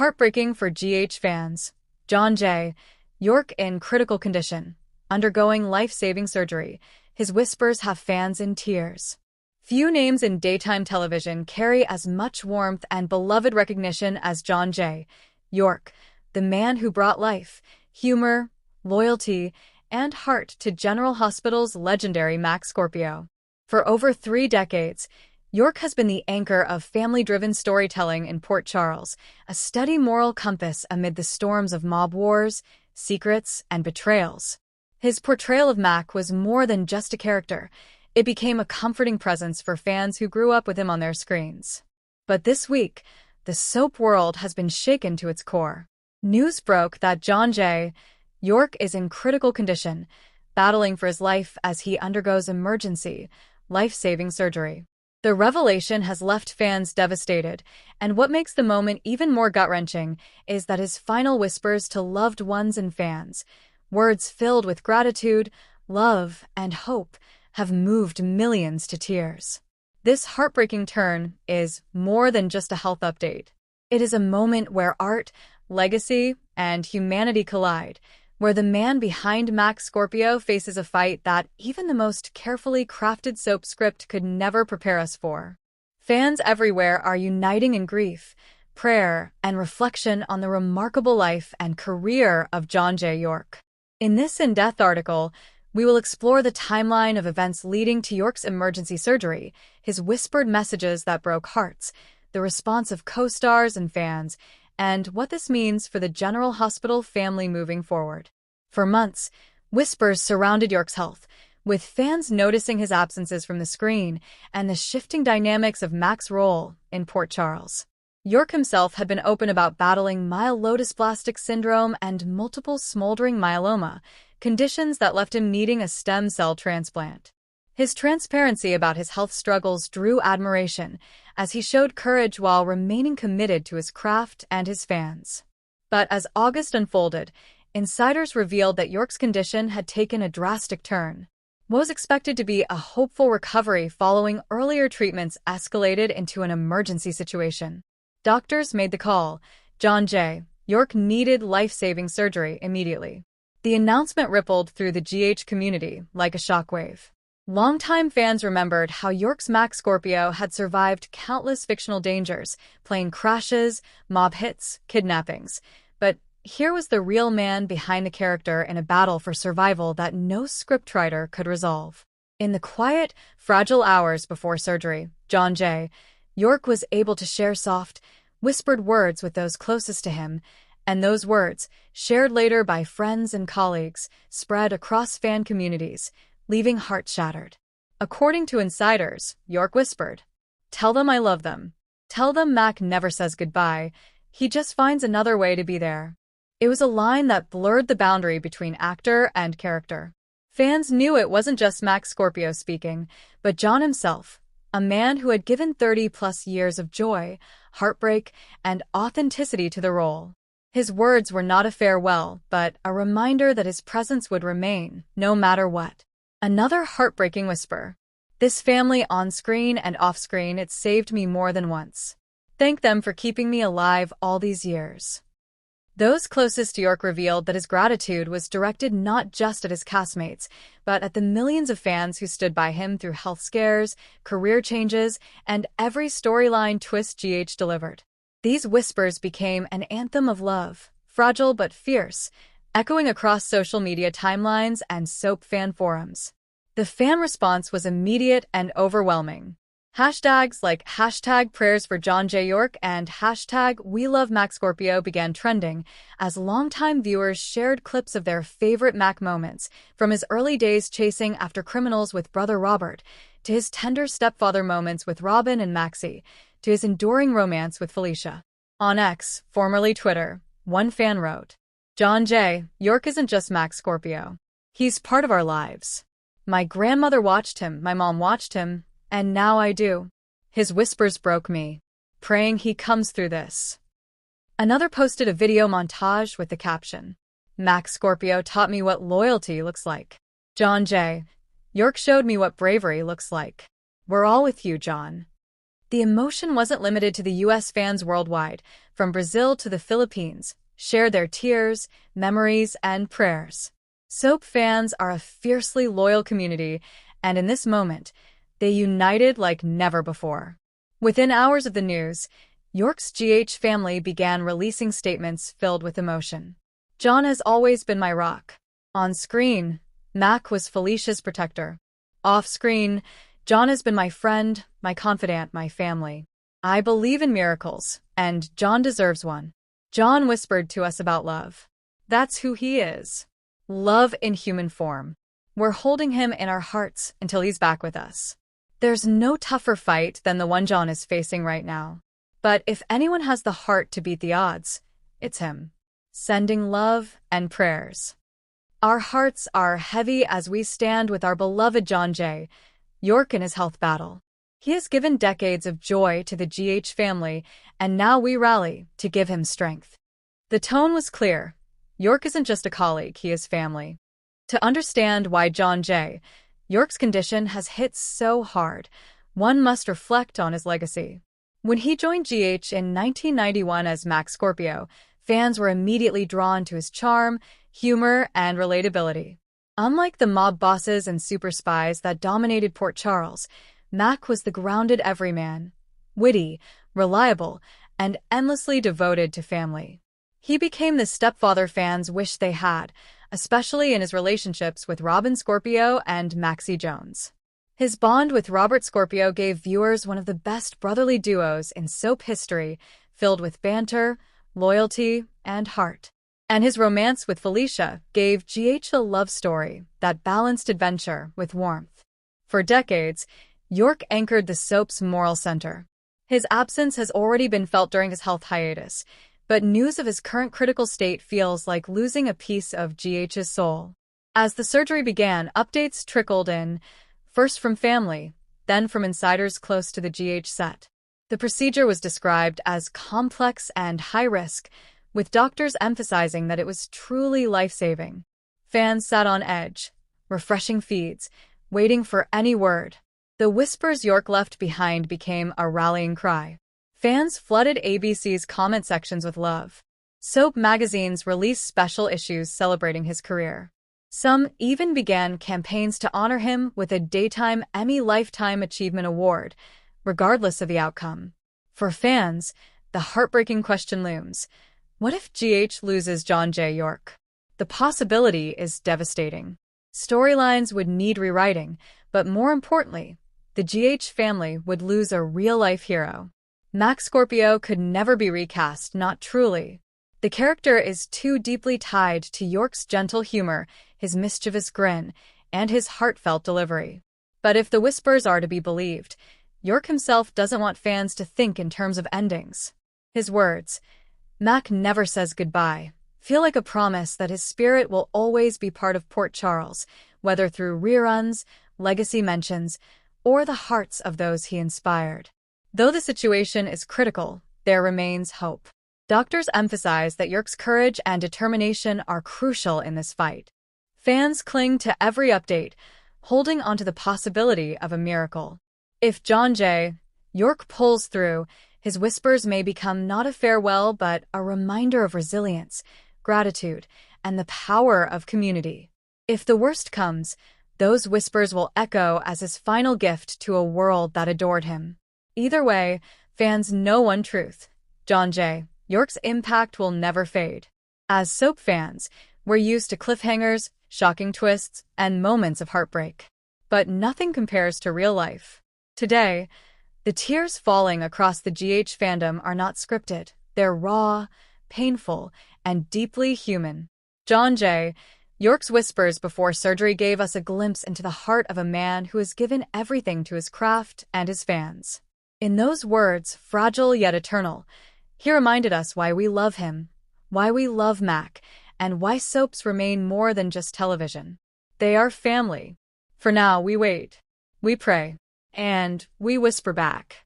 Heartbreaking for GH fans. John Jay. York in critical condition, undergoing life-saving surgery. His whispers have fans in tears. Few names in daytime television carry as much warmth and beloved recognition as John Jay. York, the man who brought life, humor, loyalty, and heart to General Hospital's legendary Max Scorpio. For over 3 decades, York has been the anchor of family-driven storytelling in Port Charles, a steady moral compass amid the storms of mob wars, secrets, and betrayals. His portrayal of Mac was more than just a character. It became a comforting presence for fans who grew up with him on their screens. But this week, the soap world has been shaken to its core. News broke that John Jay. York is in critical condition, battling for his life as he undergoes emergency, life-saving surgery. The revelation has left fans devastated, and what makes the moment even more gut-wrenching is that his final whispers to loved ones and fans, words filled with gratitude, love, and hope, have moved millions to tears. This heartbreaking turn is more than just a health update. It is a moment where art, legacy, and humanity collide, where the man behind Max Scorpio faces a fight that even the most carefully crafted soap script could never prepare us for. Fans everywhere are uniting in grief, prayer, and reflection on the remarkable life and career of John Jay York. In this in-depth article, we will explore the timeline of events leading to York's emergency surgery, his whispered messages that broke hearts, the response of co-stars and fans, and what this means for the General Hospital family moving forward. For months, whispers surrounded York's health, with fans noticing his absences from the screen and the shifting dynamics of Mac's role in Port Charles. York himself had been open about battling myelodysplastic syndrome and multiple smoldering myeloma, conditions that left him needing a stem cell transplant. His transparency about his health struggles drew admiration, as he showed courage while remaining committed to his craft and his fans. But as August unfolded, insiders revealed that York's condition had taken a drastic turn. What was expected to be a hopeful recovery following earlier treatments escalated into an emergency situation. Doctors made the call. John Jay. York needed life-saving surgery immediately. The announcement rippled through the GH community like a shockwave. Longtime fans remembered how York's Max Scorpio had survived countless fictional dangers, plane crashes, mob hits, kidnappings. But here was the real man behind the character in a battle for survival that no scriptwriter could resolve. In the quiet, fragile hours before surgery, John Jay. York was able to share soft, whispered words with those closest to him, and those words, shared later by friends and colleagues, spread across fan communities, leaving hearts shattered. According to insiders, York whispered, "Tell them I love them. Tell them Mac never says goodbye. He just finds another way to be there." It was a line that blurred the boundary between actor and character. Fans knew it wasn't just Max Scorpio speaking, but John himself, a man who had given 30-plus years of joy, heartbreak, and authenticity to the role. His words were not a farewell, but a reminder that his presence would remain, no matter what. Another heartbreaking whisper. "This family on-screen and off-screen, it saved me more than once. Thank them for keeping me alive all these years." Those closest to York revealed that his gratitude was directed not just at his castmates, but at the millions of fans who stood by him through health scares, career changes, and every storyline twist GH delivered. These whispers became an anthem of love, fragile but fierce, echoing across social media timelines and soap fan forums. The fan response was immediate and overwhelming. Hashtags like #prayers for John Jay York and #we love Max Scorpio began trending as longtime viewers shared clips of their favorite Mac moments, from his early days chasing after criminals with brother Robert, to his tender stepfather moments with Robin and Maxie, to his enduring romance with Felicia. On X, formerly Twitter, one fan wrote, "John Jay York isn't just Max Scorpio. He's part of our lives. My grandmother watched him, my mom watched him, and now I do. His whispers broke me. Praying he comes through this." Another posted a video montage with the caption, "Max Scorpio taught me what loyalty looks like. John Jay. York showed me what bravery looks like. We're all with you, John." The emotion wasn't limited to the US. Fans worldwide, from Brazil to the Philippines, shared their tears, memories, and prayers. Soap fans are a fiercely loyal community, and in this moment, they united like never before. Within hours of the news, York's GH family began releasing statements filled with emotion. John has always been my rock. On screen, Mac was Felicia's protector. Off screen, John has been my friend, my confidant, my family. I believe in miracles, and John deserves one. John whispered to us about love. That's who he is. Love in human form. We're holding him in our hearts until he's back with us. There's no tougher fight than the one John is facing right now. But if anyone has the heart to beat the odds, it's him. Sending love and prayers. Our hearts are heavy as we stand with our beloved John J. York in his health battle. He has given decades of joy to the GH family, and now we rally to give him strength. The tone was clear. York isn't just a colleague, he is family. To understand why John J. York's condition has hit so hard, one must reflect on his legacy. When he joined GH in 1991 as Mac Scorpio, fans were immediately drawn to his charm, humor, and relatability. Unlike the mob bosses and super spies that dominated Port Charles, Mac was the grounded everyman, witty, reliable, and endlessly devoted to family. He became the stepfather fans wish they had, especially in his relationships with Robin Scorpio and Maxie Jones. His bond with Robert Scorpio gave viewers one of the best brotherly duos in soap history, filled with banter, loyalty, and heart. And his romance with Felicia gave GH a love story that balanced adventure with warmth. For decades, York anchored the soap's moral center. His absence has already been felt during his health hiatus, but news of his current critical state feels like losing a piece of GH's soul. As the surgery began, updates trickled in, first from family, then from insiders close to the GH set. The procedure was described as complex and high-risk, with doctors emphasizing that it was truly life-saving. Fans sat on edge, refreshing feeds, waiting for any word. The whispers York left behind became a rallying cry. Fans flooded ABC's comment sections with love. Soap magazines released special issues celebrating his career. Some even began campaigns to honor him with a Daytime Emmy Lifetime Achievement Award, regardless of the outcome. For fans, the heartbreaking question looms. What if GH loses John J. York? The possibility is devastating. Storylines would need rewriting, but more importantly, the GH family would lose a real-life hero. Mac Scorpio could never be recast, not truly. The character is too deeply tied to York's gentle humor, his mischievous grin, and his heartfelt delivery. But if the whispers are to be believed, York himself doesn't want fans to think in terms of endings. His words, "Mac never says goodbye," feel like a promise that his spirit will always be part of Port Charles, whether through reruns, legacy mentions, or the hearts of those he inspired. Though the situation is critical, there remains hope. Doctors emphasize that York's courage and determination are crucial in this fight. Fans cling to every update, holding onto the possibility of a miracle. If John J. York pulls through, his whispers may become not a farewell but a reminder of resilience, gratitude, and the power of community. If the worst comes, those whispers will echo as his final gift to a world that adored him. Either way, fans know one truth. John J. York's impact will never fade. As soap fans, we're used to cliffhangers, shocking twists, and moments of heartbreak. But nothing compares to real life. Today, the tears falling across the GH fandom are not scripted. They're raw, painful, and deeply human. John J. York's whispers before surgery gave us a glimpse into the heart of a man who has given everything to his craft and his fans. In those words, fragile yet eternal, he reminded us why we love him, why we love Mac, and why soaps remain more than just television. They are family. For now, we wait, we pray, and we whisper back.